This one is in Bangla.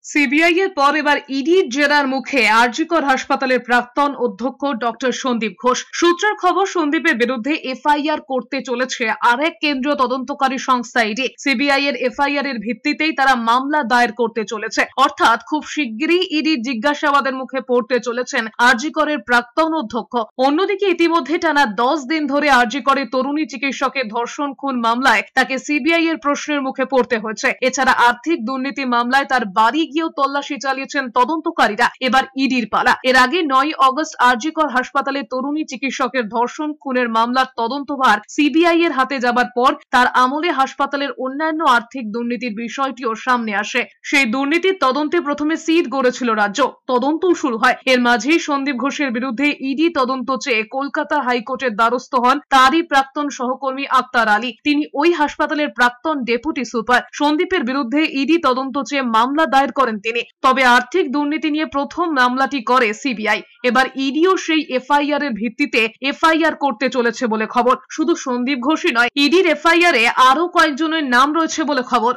সিবিআই এর পর এবার ইডির জেরার মুখে আরজিকর হাসপাতালের প্রাক্তন অধ্যক্ষ ডক্টর সন্দীপ ঘোষ। সূত্রের খবর, সন্দীপের বিরুদ্ধে এফআইআর করতে চলেছে আরেক কেন্দ্রীয় তদন্তকারী সংস্থা ইডি। সিবিআই এর এফআইআর এর ভিত্তিতেই তারা মামলা দায়ের করতে চলেছে। অর্থাৎ খুব শিগগিরই ইডির জিজ্ঞাসাবাদের মুখে পড়তে চলেছেন আরজিকরের প্রাক্তন অধ্যক্ষ। অন্যদিকে ইতিমধ্যে টানা 10 দিন ধরে আরজিকরের তরুণী চিকিৎসকের ধর্ষণ খুন মামলায় তাকে সিবিআই এর প্রশ্নের মুখে পড়তে হয়েছে। এছাড়া আর্থিক দুর্নীতি মামলায় তার বাড়ি গিয়েও তল্লাশি চালিয়েছেন তদন্তকারীরা। এবার ইডির পালা। এর আগে 9 আগস্ট আরজিকর হাসপাতালে তরুণী চিকিৎসকের ধর্ষণ খুনের মামলার তদন্তভার সিবিআই এর হাতে যাবার পর তার আমলে হাসপাতালের অন্যান্য আর্থিক দুর্নীতির বিষয়টিও সামনে আসে। সেই দুর্নীতির তদন্তে প্রথমে সিট গড়েছিল রাজ্য। তদন্তও শুরু হয়। এর মাঝেই সন্দীপ ঘোষের বিরুদ্ধে ইডি তদন্ত চেয়ে কলকাতা হাইকোর্টের দ্বারস্থ হন তারই প্রাক্তন সহকর্মী আক্তার আলী। তিনি ওই হাসপাতালের প্রাক্তন ডেপুটি সুপার। সন্দীপের বিরুদ্ধে ইডি তদন্ত চেয়ে মামলা দায়ের করেন তিনি। তবে আর্থিক দুর্নীতি নিয়ে প্রথম মামলাটি করে সিবিআই। এবার ইডিও সেই এফআইআর এর ভিত্তিতে এফআইআর করতে চলেছে বলে খবর। শুধু সন্দীপ ঘোষই নয়, ইডির এফআইআর এ আরো কয়েকজনের নাম রয়েছে বলে খবর।